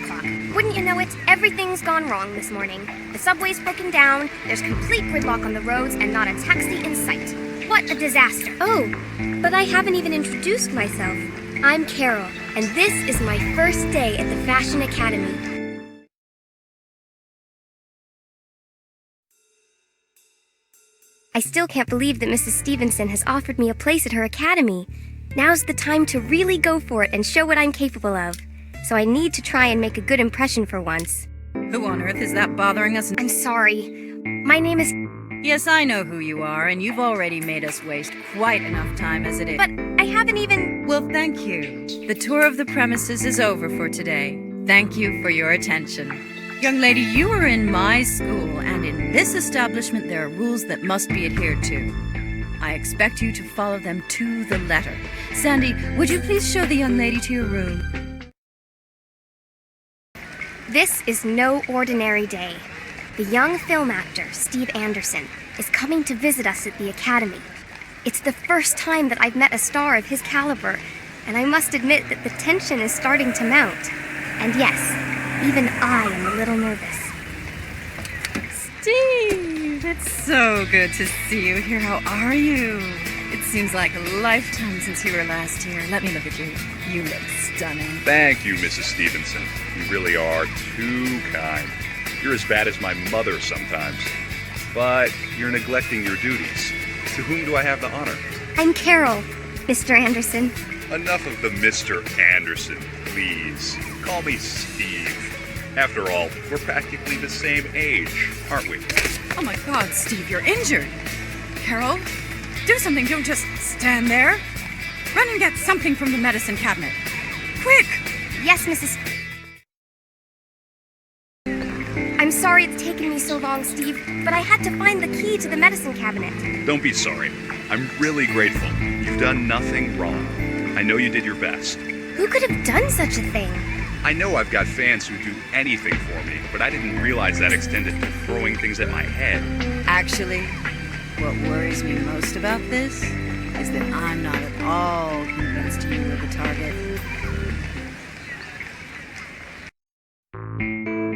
o'clock. Wouldn't you know it, everything's gone wrong this morning. The subway's broken down, there's complete gridlock on the roads, and not a taxi in sight. What a disaster. Oh, but I haven't even introduced myself. I'm Carol, and this is my first day at the Fashion Academy. I still can't believe that Mrs. Stevenson has offered me a place at her academy. Now's the time to really go for it and show what I'm capable of. So I need to try and make a good impression for once. Who on earth is that bothering us? I'm sorry. My name is... Yes, I know who you are, and you've already made us waste quite enough time as it is. But I haven't even... Well, thank you. The tour of the premises is over for today. Thank you for your attention. Young lady, you are in my school, and in this establishment there are rules that must be adhered to. I expect you to follow them to the letter. Sandy, would you please show the young lady to your room? This is no ordinary day. The young film actor, Steve Anderson, is coming to visit us at the Academy. It's the first time that I've met a star of his caliber, and I must admit that the tension is starting to mount. And yes, even I am a little nervous. Steve, it's so good to see you here. How are you? It seems like a lifetime since you were last here. Let me look at you. You look stunning. Thank you, Mrs. Stevenson. You really are too kind. You're as bad as my mother sometimes. But you're neglecting your duties. To whom do I have the honor? I'm Carol, Mr. Anderson. Enough of the Mr. Anderson, please. Call me Steve. After all, we're practically the same age, aren't we? Oh my God, Steve, you're injured. Carol, do something. Don't just stand there. Run and get something from the medicine cabinet. Quick! Yes, Mrs. I'm sorry it's taken me so long, Steve, but I had to find the key to the medicine cabinet. Don't be sorry. I'm really grateful. You've done nothing wrong. I know you did your best. Who could have done such a thing? I know I've got fans who do anything for me, but I didn't realize that extended to throwing things at my head. Actually, what worries me most about this is that I'm not at all convinced you were the target.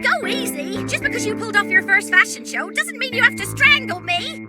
Go easy! Just because you pulled off your first fashion show doesn't mean you have to strangle me!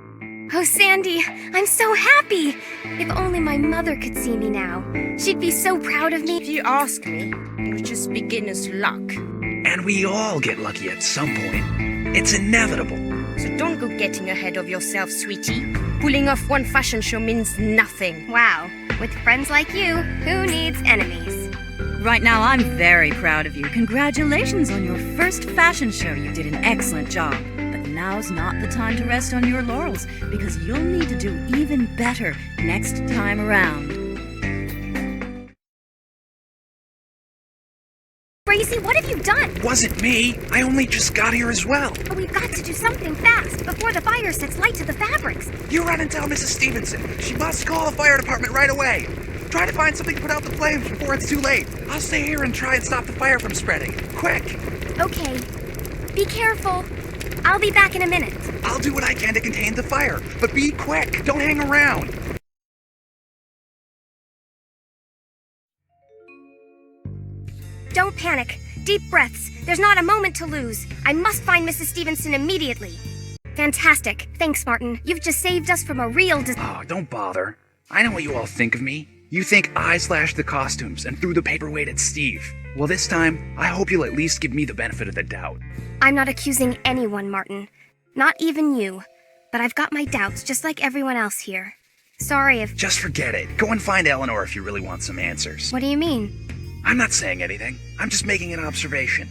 Oh, Sandy, I'm so happy! If only my mother could see me now. She'd be so proud of me. If you ask me, it was just beginner's luck. And we all get lucky at some point. It's inevitable. So don't go getting ahead of yourself, sweetie. Pulling off one fashion show means nothing. Wow, with friends like you, who needs enemies? Right now, I'm very proud of you. Congratulations on your first fashion show. You did an excellent job. But now's not the time to rest on your laurels, because you'll need to do even better next time around. Gracie, what have you done? Wasn't me. I only just got here as well. But we've got to do something fast before the fire sets light to the fabrics. You run and tell Mrs. Stevenson. She must call the fire department right away. Try to find something to put out the flames before it's too late. I'll stay here and try and stop the fire from spreading. Quick! Okay. Be careful. I'll be back in a minute. I'll do what I can to contain the fire, but be quick. Don't hang around. Don't panic. Deep breaths. There's not a moment to lose. I must find Mrs. Stevenson immediately. Fantastic. Thanks, Martin. You've just saved us from a real Oh, don't bother. I know what you all think of me. You think I slashed the costumes and threw the paperweight at Steve. Well, this time, I hope you'll at least give me the benefit of the doubt. I'm not accusing anyone, Martin. Not even you. But I've got my doubts, just like everyone else here. Sorry if... Just forget it. Go and find Eleanor if you really want some answers. What do you mean? I'm not saying anything. I'm just making an observation.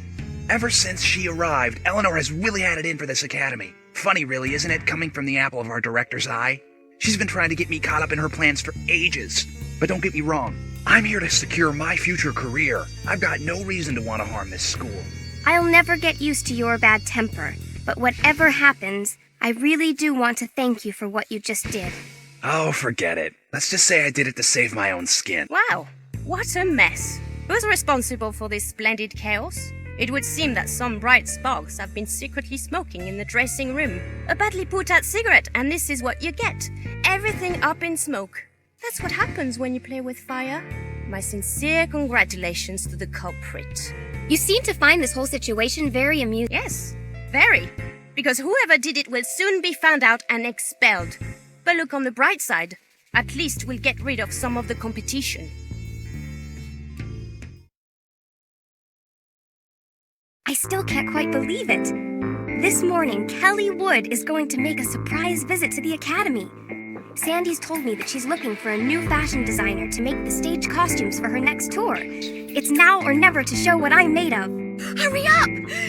Ever since she arrived, Eleanor has really had it in for this academy. Funny, really, isn't it, coming from the apple of our director's eye? She's been trying to get me caught up in her plans for ages. But don't get me wrong. I'm here to secure my future career. I've got no reason to want to harm this school. I'll never get used to your bad temper. But whatever happens, I really do want to thank you for what you just did. Oh, forget it. Let's just say I did it to save my own skin. Wow, what a mess. Who's responsible for this splendid chaos? It would seem that some bright sparks have been secretly smoking in the dressing room. A badly put out cigarette, and this is what you get. Everything up in smoke. That's what happens when you play with fire. My sincere congratulations to the culprit. You seem to find this whole situation very amusing. Yes, very. Because whoever did it will soon be found out and expelled. But look on the bright side. At least we'll get rid of some of the competition. I still can't quite believe it. This morning, Kelly Wood is going to make a surprise visit to the Academy. Sandy's told me that she's looking for a new fashion designer to make the stage costumes for her next tour. It's now or never to show what I'm made of. Hurry up!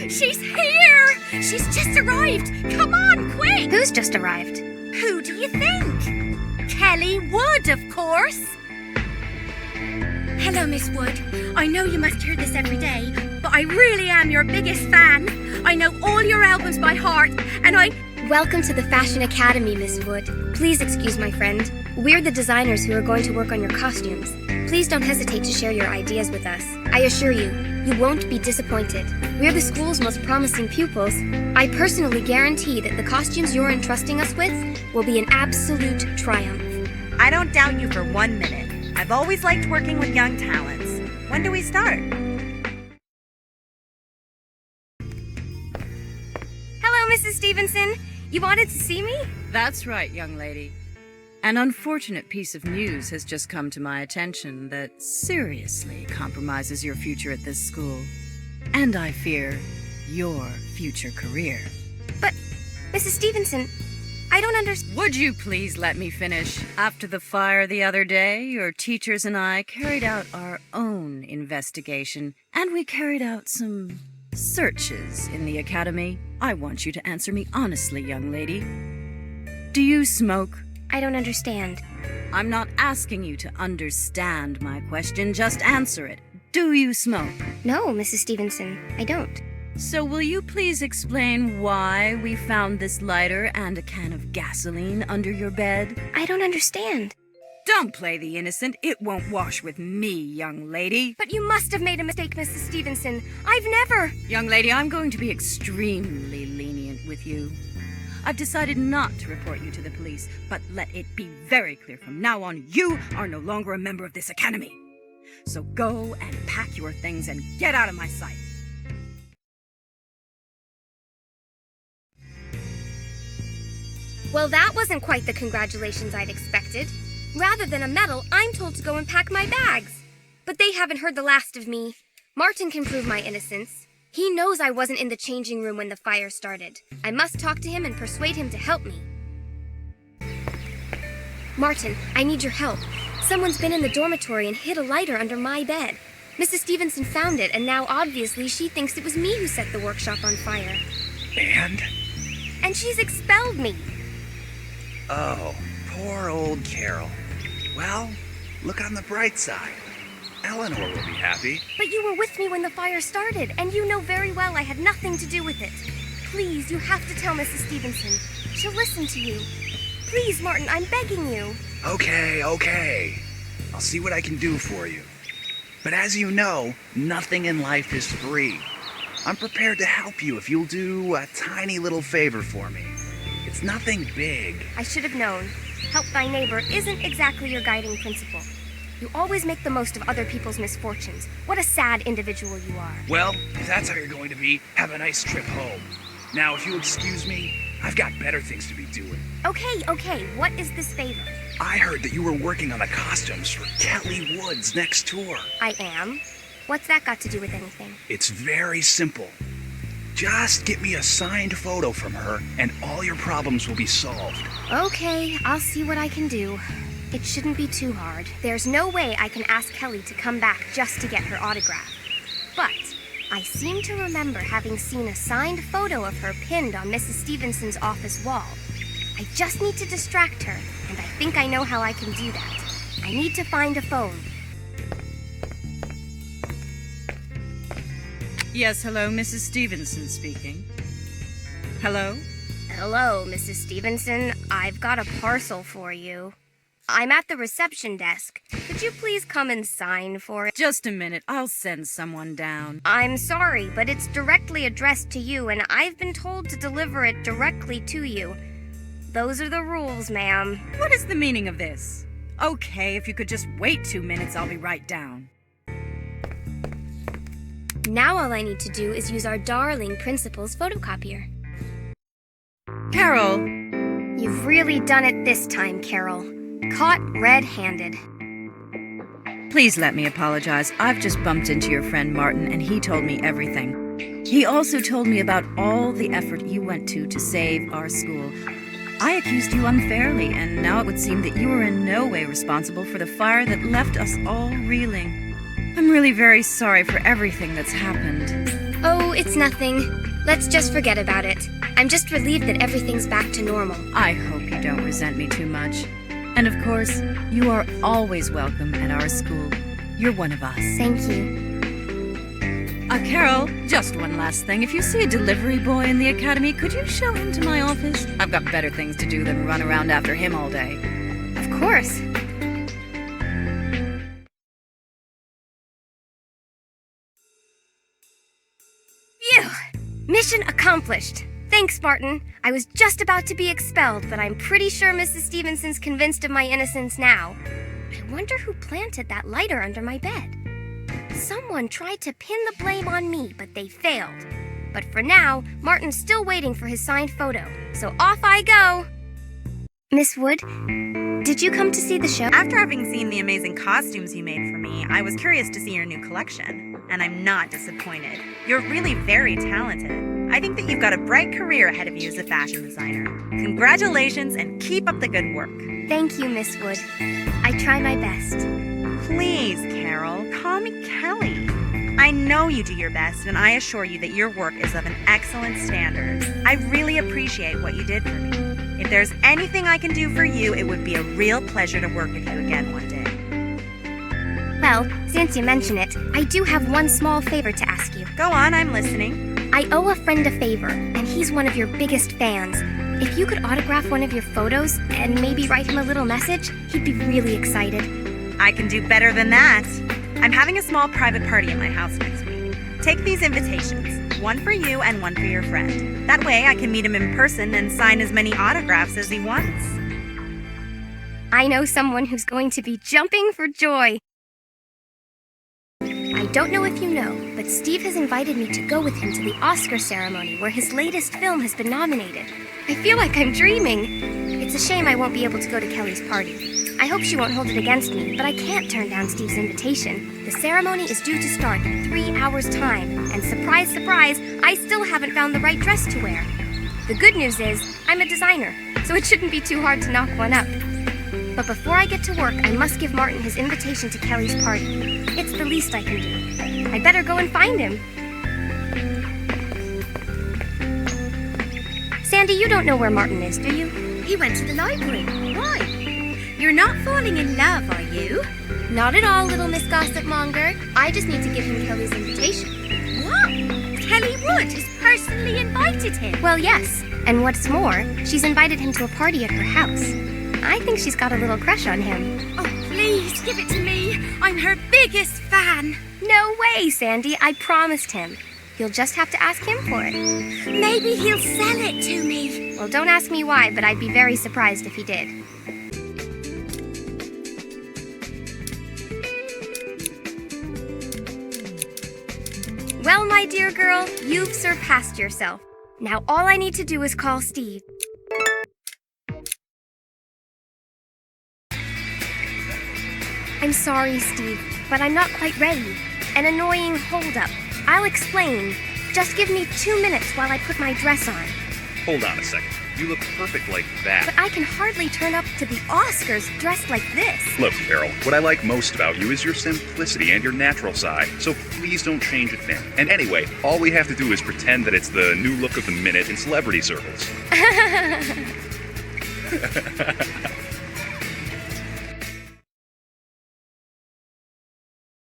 She's here! She's just arrived! Come on, quick! Who's just arrived? Who do you think? Kelly Wood, of course! Hello, Miss Wood. I know you must hear this every day, but I really am your biggest fan. I know all your albums by heart, and Welcome to the Fashion Academy, Miss Wood. Please excuse my friend. We're the designers who are going to work on your costumes. Please don't hesitate to share your ideas with us. I assure you, you won't be disappointed. We're the school's most promising pupils. I personally guarantee that the costumes you're entrusting us with will be an absolute triumph. I don't doubt you for 1 minute. I've always liked working with young talents. When do we start? Hello, Mrs. Stevenson. You wanted to see me? That's right, young lady. An unfortunate piece of news has just come to my attention that seriously compromises your future at this school. And I fear, your future career. But, Mrs. Stevenson, I don't understand. Would you please let me finish? After the fire the other day, your teachers and I carried out our own investigation, and we carried out some searches in the academy. I want you to answer me honestly, young lady. Do you smoke? I don't understand. I'm not asking you to understand my question, just answer it. Do you smoke? No, Mrs. Stevenson, I don't. So will you please explain why we found this lighter and a can of gasoline under your bed? I don't understand. Don't play the innocent. It won't wash with me, young lady. But you must have made a mistake, Mrs. Stevenson. I've never... Young lady, I'm going to be extremely lenient with you. I've decided not to report you to the police, but let it be very clear from now on, you are no longer a member of this academy. So go and pack your things and get out of my sight. Well, that wasn't quite the congratulations I'd expected. Rather than a medal, I'm told to go and pack my bags. But they haven't heard the last of me. Martin can prove my innocence. He knows I wasn't in the changing room when the fire started. I must talk to him and persuade him to help me. Martin, I need your help. Someone's been in the dormitory and hid a lighter under my bed. Mrs. Stevenson found it, and now obviously she thinks it was me who set the workshop on fire. And she's expelled me. Oh, poor old Carol. Well, look on the bright side. Eleanor will be happy. But you were with me when the fire started, and you know very well I had nothing to do with it. Please, you have to tell Mrs. Stevenson. She'll listen to you. Please, Martin, I'm begging you. Okay. I'll see what I can do for you. But as you know, nothing in life is free. I'm prepared to help you if you'll do a tiny little favor for me. It's nothing big. I should have known. Help thy neighbor isn't exactly your guiding principle. You always make the most of other people's misfortunes. What a sad individual you are. Well, if that's how you're going to be, have a nice trip home. Now, if you'll excuse me, I've got better things to be doing. Okay. What is this favor? I heard that you were working on the costumes for Kelly Wood's next tour. I am? What's that got to do with anything? It's very simple. Just get me a signed photo from her, and all your problems will be solved. Okay, I'll see what I can do. It shouldn't be too hard. There's no way I can ask Kelly to come back just to get her autograph. But I seem to remember having seen a signed photo of her pinned on Mrs. Stevenson's office wall. I just need to distract her, and I think I know how I can do that. I need to find a phone. Yes, hello, Mrs. Stevenson speaking. Hello? Hello, Mrs. Stevenson. I've got a parcel for you. I'm at the reception desk. Could you please come and sign for it? Just a minute, I'll send someone down. I'm sorry, but it's directly addressed to you, and I've been told to deliver it directly to you. Those are the rules, ma'am. What is the meaning of this? Okay, if you could just wait 2 minutes, I'll be right down. Now all I need to do is use our darling principal's photocopier. Carol! You've really done it this time, Carol. Caught red-handed. Please let me apologize. I've just bumped into your friend Martin, and he told me everything. He also told me about all the effort you went to save our school. I accused you unfairly, and now it would seem that you were in no way responsible for the fire that left us all reeling. I'm really very sorry for everything that's happened. Oh, it's nothing. Let's just forget about it. I'm just relieved that everything's back to normal. I hope you don't resent me too much. And of course, you are always welcome at our school. You're one of us. Thank you. Carol, just one last thing. If you see a delivery boy in the academy, could you show him to my office? I've got better things to do than run around after him all day. Of course. Phew! Mission accomplished. Thanks, Martin. I was just about to be expelled, but I'm pretty sure Mrs. Stevenson's convinced of my innocence now. I wonder who planted that lighter under my bed. Someone tried to pin the blame on me, but they failed. But for now, Martin's still waiting for his signed photo, so off I go! Miss Wood, did you come to see the show? After having seen the amazing costumes you made for me, I was curious to see your new collection, and I'm not disappointed. You're really very talented. I think that you've got a bright career ahead of you as a fashion designer. Congratulations and keep up the good work. Thank you, Miss Wood. I try my best. Please, Carol, call me Kelly. I know you do your best, and I assure you that your work is of an excellent standard. I really appreciate what you did for me. If there's anything I can do for you, it would be a real pleasure to work with you again one day. Well, since you mention it, I do have one small favor to ask you. Go on, I'm listening. I owe a friend a favor, and he's one of your biggest fans. If you could autograph one of your photos and maybe write him a little message, he'd be really excited. I can do better than that. I'm having a small private party at my house next week. Take these invitations, one for you and one for your friend. That way I can meet him in person and sign as many autographs as he wants. I know someone who's going to be jumping for joy. I don't know if you know, but Steve has invited me to go with him to the Oscar ceremony where his latest film has been nominated. I feel like I'm dreaming. It's a shame I won't be able to go to Kelly's party. I hope she won't hold it against me, but I can't turn down Steve's invitation. The ceremony is due to start in 3 hours' time, and surprise, surprise, I still haven't found the right dress to wear. The good news is, I'm a designer, so it shouldn't be too hard to knock one up. But before I get to work, I must give Martin his invitation to Kelly's party. It's the least I can do. I better go and find him. Sandy, you don't know where Martin is, do you? He went to the library. Why? You're not falling in love, are you? Not at all, little Miss Gossip Monger. I just need to give him Kelly's invitation. What? Kelly Wood has personally invited him? Well, yes. And what's more, she's invited him to a party at her house. I think she's got a little crush on him. Oh, please give it to me. I'm her biggest fan. No way, Sandy. I promised him. You'll just have to ask him for it. Maybe he'll sell it to me. Well, don't ask me why, but I'd be very surprised if he did. Well, my dear girl, you've surpassed yourself. Now all I need to do is call Steve. I'm sorry, Steve, but I'm not quite ready. An annoying holdup. I'll explain. Just give me 2 minutes while I put my dress on. Hold on a second. You look perfect like that. But I can hardly turn up to the Oscars dressed like this. Look, Carol, what I like most about you is your simplicity and your natural side, so please don't change a thing. And anyway, all we have to do is pretend that it's the new look of the minute in celebrity circles.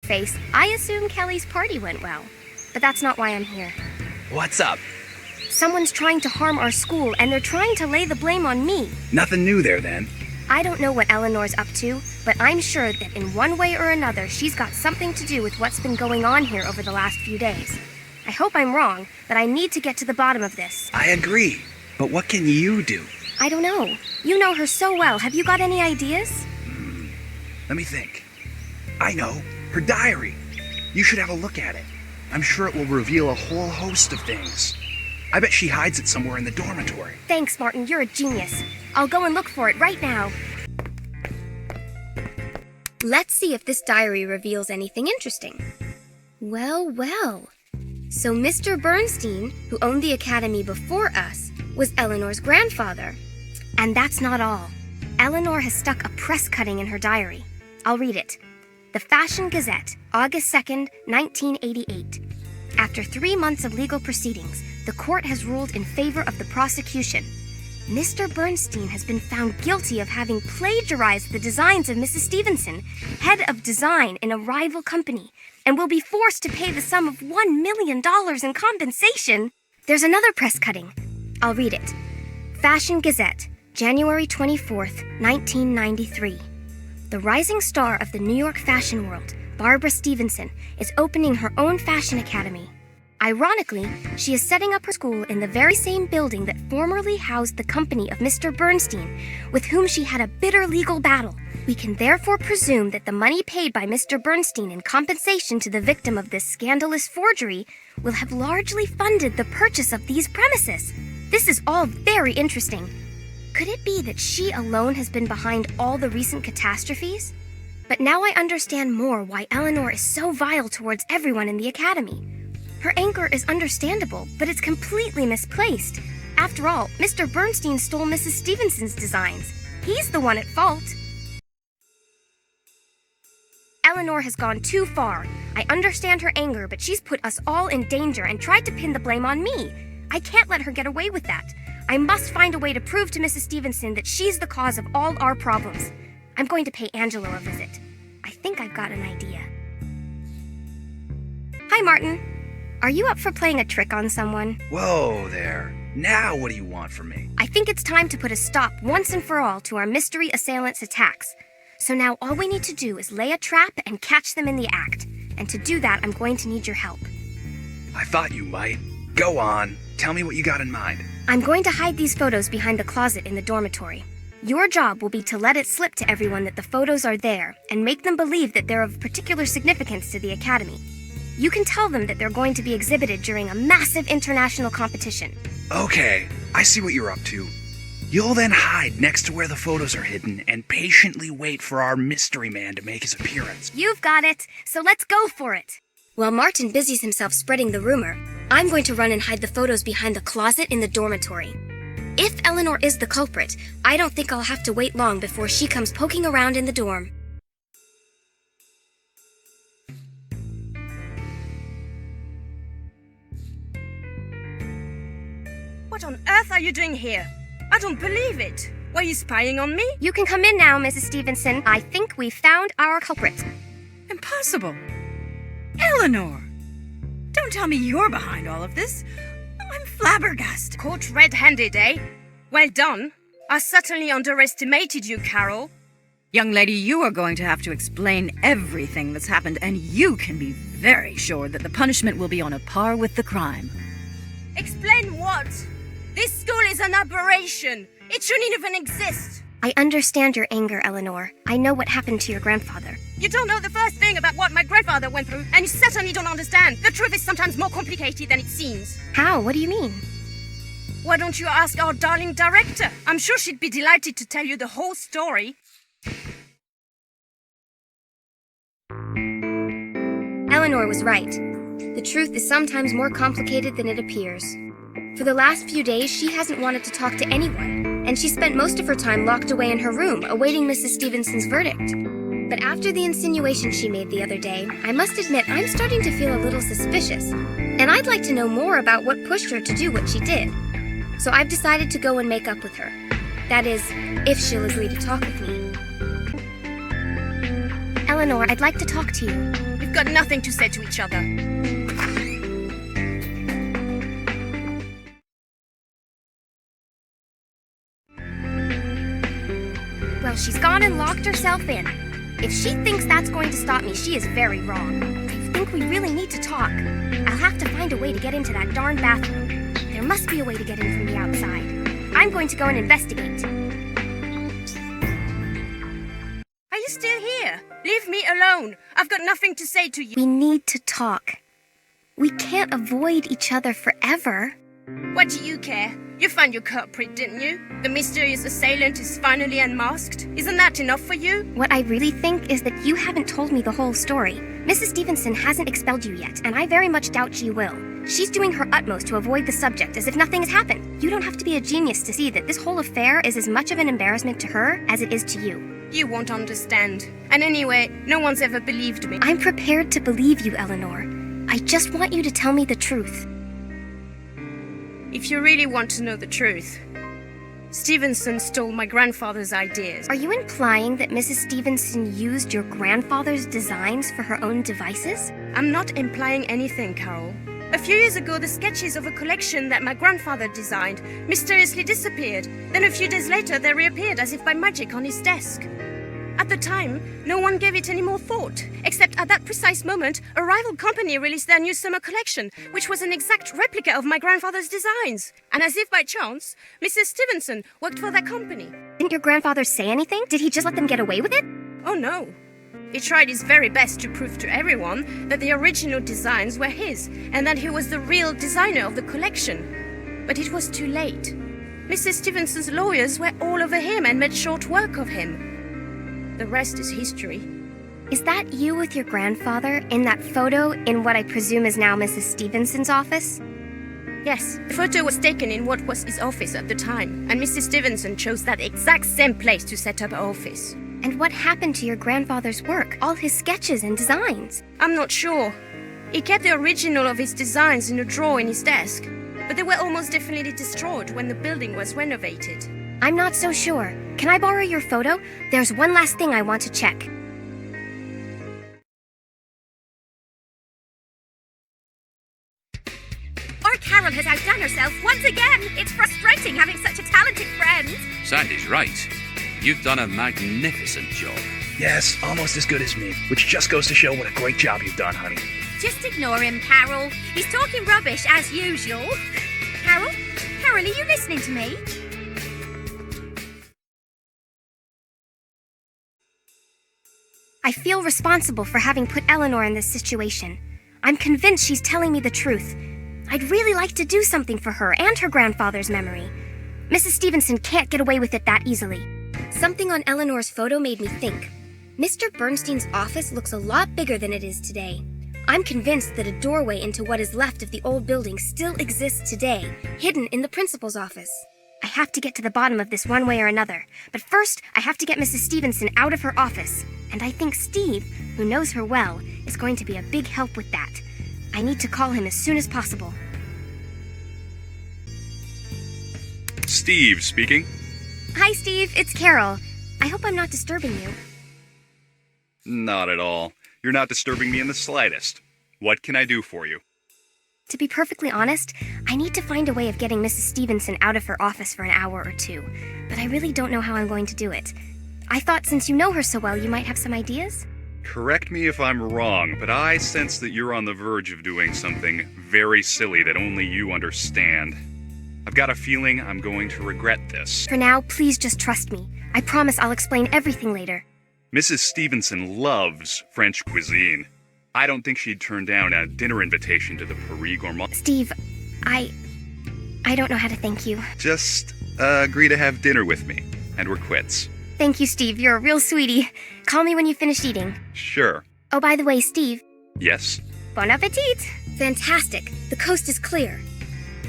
Face, I assume Kelly's party went well. But that's not why I'm here. What's up? Someone's trying to harm our school, and they're trying to lay the blame on me. Nothing new there, then. I don't know what Eleanor's up to, but I'm sure that in one way or another, she's got something to do with what's been going on here over the last few days. I hope I'm wrong, but I need to get to the bottom of this. I agree. But what can you do? I don't know. You know her so well. Have you got any ideas? Let me think. I know. Her diary. You should have a look at it. I'm sure it will reveal a whole host of things. I bet she hides it somewhere in the dormitory. Thanks, Martin. You're a genius. I'll go and look for it right now. Let's see if this diary reveals anything interesting. Well, well. So Mr. Bernstein, who owned the academy before us, was Eleanor's grandfather. And that's not all. Eleanor has stuck a press cutting in her diary. I'll read it. The Fashion Gazette, August 2nd, 1988. After 3 months of legal proceedings, the court has ruled in favor of the prosecution. Mr. Bernstein has been found guilty of having plagiarized the designs of Mrs. Stevenson, head of design in a rival company, and will be forced to pay the sum of $1 million in compensation. There's another press cutting. I'll read it. Fashion Gazette, January 24th, 1993. The rising star of the New York fashion world, Barbara Stevenson, is opening her own fashion academy. Ironically, she is setting up her school in the very same building that formerly housed the company of Mr. Bernstein, with whom she had a bitter legal battle. We can therefore presume that the money paid by Mr. Bernstein in compensation to the victim of this scandalous forgery will have largely funded the purchase of these premises. This is all very interesting. Could it be that she alone has been behind all the recent catastrophes? But now I understand more why Eleanor is so vile towards everyone in the academy. Her anger is understandable, but it's completely misplaced. After all, Mr. Bernstein stole Mrs. Stevenson's designs. He's the one at fault. Eleanor has gone too far. I understand her anger, but she's put us all in danger and tried to pin the blame on me. I can't let her get away with that. I must find a way to prove to Mrs. Stevenson that she's the cause of all our problems. I'm going to pay Angelo a visit. I think I've got an idea. Hi, Martin. Are you up for playing a trick on someone? Whoa there. Now what do you want from me? I think it's time to put a stop once and for all to our mystery assailants' attacks. So now all we need to do is lay a trap and catch them in the act. And to do that, I'm going to need your help. I thought you might. Go on. Tell me what you got in mind. I'm going to hide these photos behind the closet in the dormitory. Your job will be to let it slip to everyone that the photos are there and make them believe that they're of particular significance to the academy. You can tell them that they're going to be exhibited during a massive international competition. Okay, I see what you're up to. You'll then hide next to where the photos are hidden and patiently wait for our mystery man to make his appearance. You've got it, so let's go for it. While Martin busies himself spreading the rumor, I'm going to run and hide the photos behind the closet in the dormitory. If Eleanor is the culprit, I don't think I'll have to wait long before she comes poking around in the dorm. What on earth are you doing here? I don't believe it. Were you spying on me? You can come in now, Mrs. Stevenson. I think we've found our culprit. Impossible. Eleanor! Don't tell me you're behind all of this. I'm flabbergasted. Caught red-handed, eh? Well done. I certainly underestimated you, Carol. Young lady, you are going to have to explain everything that's happened, and you can be very sure that the punishment will be on a par with the crime. Explain what? This school is an aberration. It shouldn't even exist. I understand your anger, Eleanor. I know what happened to your grandfather. You don't know the first thing about what my grandfather went through, and you certainly don't understand. The truth is sometimes more complicated than it seems. How? What do you mean? Why don't you ask our darling director? I'm sure she'd be delighted to tell you the whole story. Eleanor was right. The truth is sometimes more complicated than it appears. For the last few days, she hasn't wanted to talk to anyone, and she spent most of her time locked away in her room, awaiting Mrs. Stevenson's verdict. But after the insinuation she made the other day, I must admit I'm starting to feel a little suspicious, and I'd like to know more about what pushed her to do what she did. So I've decided to go and make up with her. That is, if she'll agree to talk with me. Eleanor, I'd like to talk to you. We've got nothing to say to each other. Well, she's gone and locked herself in. If she thinks that's going to stop me, she is very wrong. I think we really need to talk. I'll have to find a way to get into that darn bathroom. There must be a way to get in from the outside. I'm going to go and investigate. Are you still here? Leave me alone. I've got nothing to say to you. We need to talk. We can't avoid each other forever. What do you care? You found your culprit, didn't you? The mysterious assailant is finally unmasked. Isn't that enough for you? What I really think is that you haven't told me the whole story. Mrs. Stevenson hasn't expelled you yet, and I very much doubt she will. She's doing her utmost to avoid the subject as if nothing has happened. You don't have to be a genius to see that this whole affair is as much of an embarrassment to her as it is to you. You won't understand. And anyway, no one's ever believed me. I'm prepared to believe you, Eleanor. I just want you to tell me the truth. If you really want to know the truth, Stevenson stole my grandfather's ideas. Are you implying that Mrs. Stevenson used your grandfather's designs for her own devices? I'm not implying anything, Carol. A few years ago, the sketches of a collection that my grandfather designed mysteriously disappeared. Then a few days later, they reappeared as if by magic on his desk. At the time, no one gave it any more thought, except at that precise moment, a rival company released their new summer collection, which was an exact replica of my grandfather's designs. And as if by chance, Mrs. Stevenson worked for that company. Didn't your grandfather say anything? Did he just let them get away with it? Oh no. He tried his very best to prove to everyone that the original designs were his, and that he was the real designer of the collection. But it was too late. Mrs. Stevenson's lawyers were all over him and made short work of him. The rest is history. Is that you with your grandfather in that photo in what I presume is now Mrs. Stevenson's office? Yes, the photo was taken in what was his office at the time, and Mrs. Stevenson chose that exact same place to set up her office. And what happened to your grandfather's work? All his sketches and designs? I'm not sure. He kept the original of his designs in a drawer in his desk, but they were almost definitely destroyed when the building was renovated. I'm not so sure. Can I borrow your photo? There's one last thing I want to check. Our Carol has outdone herself once again. It's frustrating having such a talented friend. Sandy's right. You've done a magnificent job. Yes, almost as good as me, which just goes to show what a great job you've done, honey. Just ignore him, Carol. He's talking rubbish as usual. Carol? Carol, are you listening to me? I feel responsible for having put Eleanor in this situation. I'm convinced she's telling me the truth. I'd really like to do something for her and her grandfather's memory. Mrs. Stevenson can't get away with it that easily. Something on Eleanor's photo made me think. Mr. Bernstein's office looks a lot bigger than it is today. I'm convinced that a doorway into what is left of the old building still exists today, hidden in the principal's office. I have to get to the bottom of this one way or another. But first, I have to get Mrs. Stevenson out of her office. And I think Steve, who knows her well, is going to be a big help with that. I need to call him as soon as possible. Steve speaking. Hi, Steve. It's Carol. I hope I'm not disturbing you. Not at all. You're not disturbing me in the slightest. What can I do for you? To be perfectly honest, I need to find a way of getting Mrs. Stevenson out of her office for an hour or two, but I really don't know how I'm going to do it. I thought since you know her so well, you might have some ideas? Correct me if I'm wrong, but I sense that you're on the verge of doing something very silly that only you understand. I've got a feeling I'm going to regret this. For now, please just trust me. I promise I'll explain everything later. Mrs. Stevenson loves French cuisine. I don't think she'd turn down a dinner invitation to the Paris Gourmand. Steve, I don't know how to thank you. Just agree to have dinner with me, and we're quits. Thank you, Steve. You're a real sweetie. Call me when you finish eating. Sure. Oh, by the way, Steve. Yes? Bon appetit! Fantastic. The coast is clear.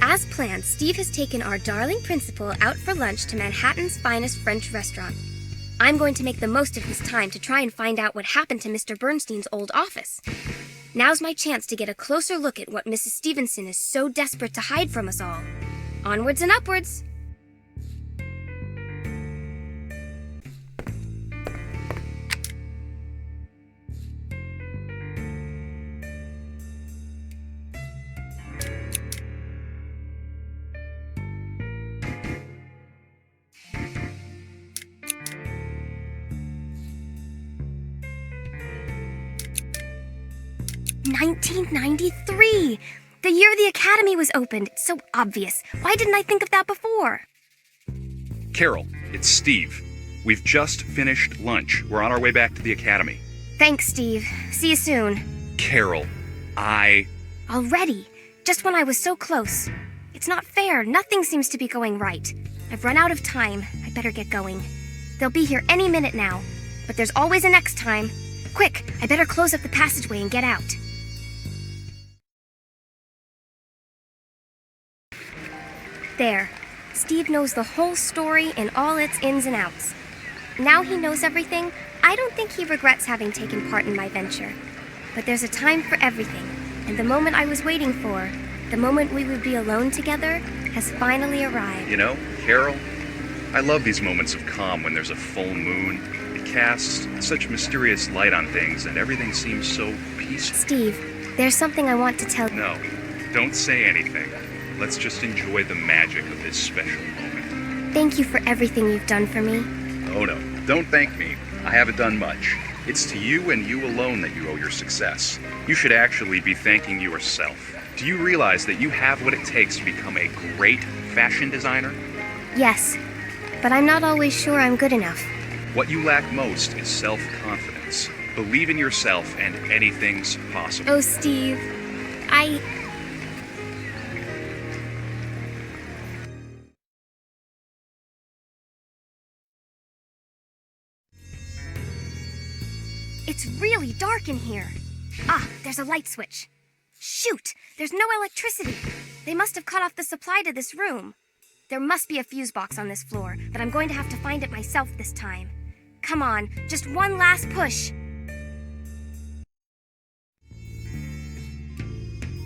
As planned, Steve has taken our darling principal out for lunch to Manhattan's finest French restaurant. I'm going to make the most of his time to try and find out what happened to Mr. Bernstein's old office. Now's my chance to get a closer look at what Mrs. Stevenson is so desperate to hide from us all. Onwards and upwards! $1993! The year the Academy was opened. It's so obvious. Why didn't I think of that before? Carol, it's Steve. We've just finished lunch. We're on our way back to the Academy. Thanks, Steve. See you soon. Carol, I Already? Just when I was so close. It's not fair. Nothing seems to be going right. I've run out of time. I better get going. They'll be here any minute now. But there's always a next time. Quick, I better close up the passageway and get out. There. Steve knows the whole story in all its ins and outs. Now he knows everything, I don't think he regrets having taken part in my venture. But there's a time for everything, and the moment I was waiting for, the moment we would be alone together, has finally arrived. You know, Carol, I love these moments of calm when there's a full moon. It casts such mysterious light on things, and everything seems so peaceful. Steve, there's something I want to tell you. No, don't say anything. Let's just enjoy the magic of this special moment. Thank you for everything you've done for me. Oh no, don't thank me. I haven't done much. It's to you and you alone that you owe your success. You should actually be thanking yourself. Do you realize that you have what it takes to become a great fashion designer? Yes, but I'm not always sure I'm good enough. What you lack most is self-confidence. Believe in yourself and anything's possible. Oh, Steve, It's really dark in here. Ah, there's a light switch. Shoot, there's no electricity. They must have cut off the supply to this room. There must be a fuse box on this floor, but I'm going to have to find it myself this time. Come on, just one last push.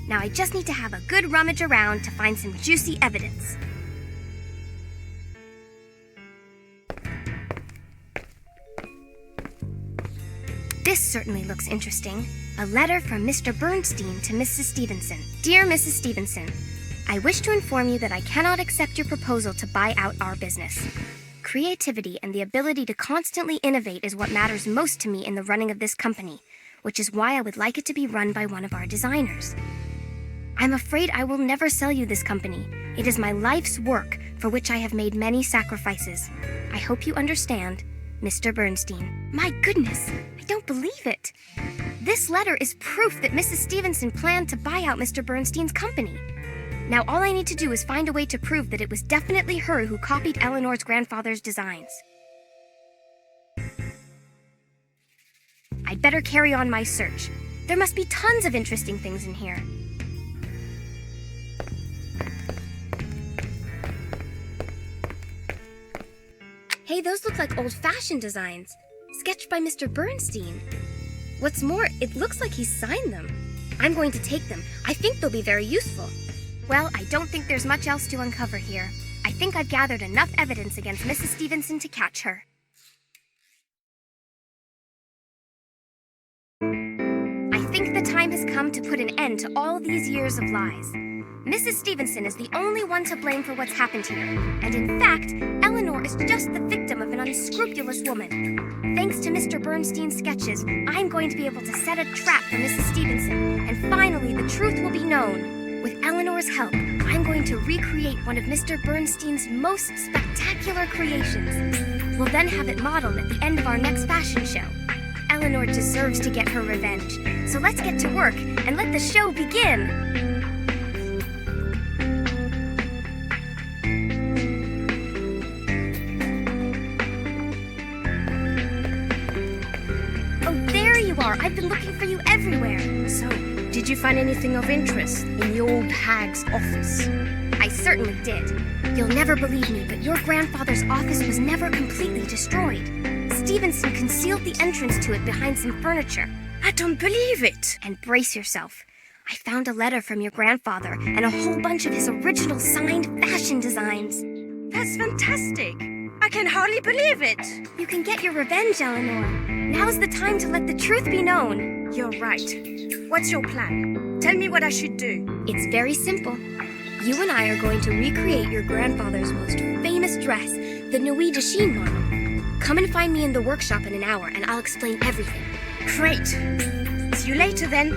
Now I just need to have a good rummage around to find some juicy evidence. This certainly looks interesting. A letter from Mr. Bernstein to Mrs. Stevenson. Dear Mrs. Stevenson, I wish to inform you that I cannot accept your proposal to buy out our business. Creativity and the ability to constantly innovate is what matters most to me in the running of this company, which is why I would like it to be run by one of our designers. I'm afraid I will never sell you this company. It is my life's work, for which I have made many sacrifices. I hope you understand, Mr. Bernstein. My goodness, I don't believe it. This letter is proof that Mrs. Stevenson planned to buy out Mr. Bernstein's company. Now all I need to do is find a way to prove that it was definitely her who copied Eleanor's grandfather's designs. I'd better carry on my search. There must be tons of interesting things in here. Hey, those look like old-fashioned designs, sketched by Mr. Bernstein. What's more, it looks like he signed them. I'm going to take them. I think they'll be very useful. Well, I don't think there's much else to uncover here. I think I've gathered enough evidence against Mrs. Stevenson to catch her. I think the time has come to put an end to all these years of lies. Mrs. Stevenson is the only one to blame for what's happened here. And in fact, Eleanor is just the victim of an unscrupulous woman. Thanks to Mr. Bernstein's sketches, I'm going to be able to set a trap for Mrs. Stevenson, and finally the truth will be known. With Eleanor's help, I'm going to recreate one of Mr. Bernstein's most spectacular creations. We'll then have it modeled at the end of our next fashion show. Eleanor deserves to get her revenge, so let's get to work and let the show begin! I've been looking for you everywhere. So, did you find anything of interest in the old hag's office? I certainly did. You'll never believe me, but your grandfather's office was never completely destroyed. Stevenson concealed the entrance to it behind some furniture. I don't believe it. And brace yourself. I found a letter from your grandfather and a whole bunch of his original signed fashion designs. That's fantastic. I can hardly believe it. You can get your revenge, Eleanor. Now's the time to let the truth be known. You're right. What's your plan? Tell me what I should do. It's very simple. You and I are going to recreate your grandfather's most famous dress, the Nuit de Chine model. Come and find me in the workshop in an hour, and I'll explain everything. Great. See you later, then.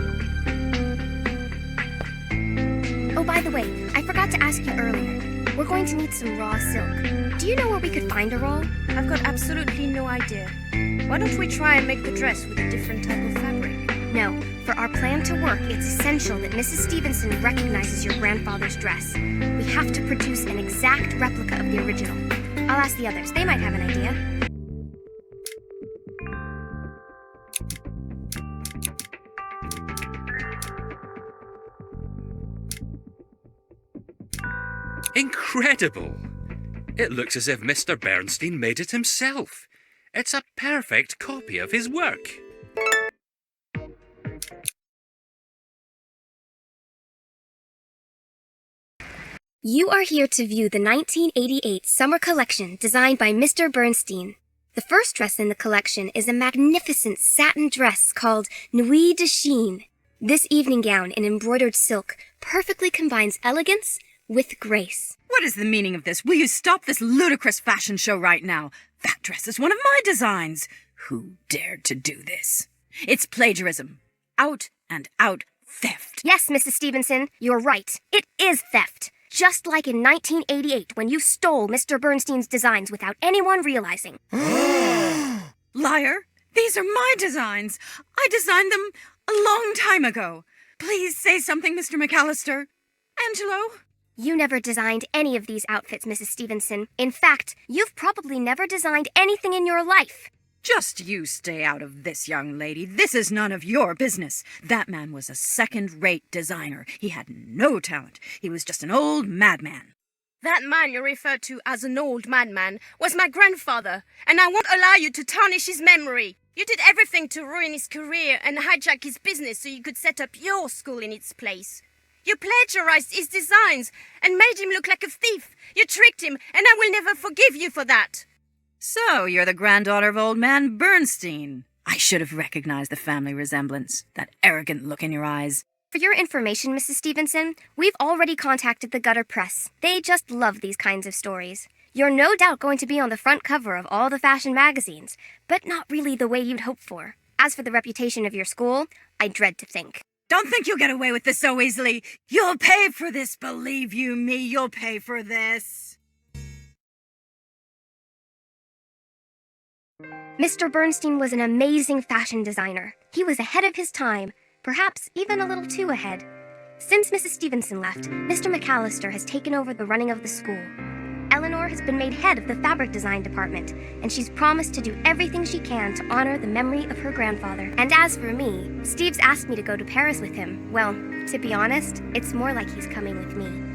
Oh, by the way, I forgot to ask you earlier. We're going to need some raw silk. Do you know where we could find a roll? I've got absolutely no idea. Why don't we try and make the dress with a different type of fabric? No, For our plan to work, it's essential that Mrs. Stevenson recognizes your grandfather's dress. We have to produce an exact replica of the original. I'll ask the others. They might have an idea. Incredible! It looks as if Mr. Bernstein made it himself. It's a perfect copy of his work. You are here to view the 1988 summer collection designed by Mr. Bernstein. The first dress in the collection is a magnificent satin dress called Nuit de Chine. This evening gown in embroidered silk perfectly combines elegance with grace. What is the meaning of this? Will you stop this ludicrous fashion show right now? That dress is one of my designs. Who dared to do this? It's plagiarism. Out and out theft. Yes, Mrs. Stevenson, you're right. It is theft. Just like in 1988 when you stole Mr. Bernstein's designs without anyone realizing. Liar! These are my designs. I designed them a long time ago. Please say something, Mr. McAllister. Angelo? You never designed any of these outfits, Mrs. Stevenson. In fact, you've probably never designed anything in your life. Just you stay out of this, young lady. This is none of your business. That man was a second-rate designer. He had no talent. He was just an old madman. That man you refer to as an old madman was my grandfather, and I won't allow you to tarnish his memory. You did everything to ruin his career and hijack his business so you could set up your school in its place. You plagiarized his designs and made him look like a thief. You tricked him, and I will never forgive you for that. So, you're the granddaughter of old man Bernstein. I should have recognized the family resemblance. That arrogant look in your eyes. For your information, Mrs. Stevenson, we've already contacted the Gutter Press. They just love these kinds of stories. You're no doubt going to be on the front cover of all the fashion magazines, but not really the way you'd hope for. As for the reputation of your school, I dread to think. Don't think you'll get away with this so easily. You'll pay for this, believe you me. You'll pay for this. Mr. Bernstein was an amazing fashion designer. He was ahead of his time, perhaps even a little too ahead. Since Mrs. Stevenson left, Mr. McAllister has taken over the running of the school. Eleanor has been made head of the fabric design department, and she's promised to do everything she can to honor the memory of her grandfather. And as for me, Steve's asked me to go to Paris with him. Well, to be honest, it's more like he's coming with me.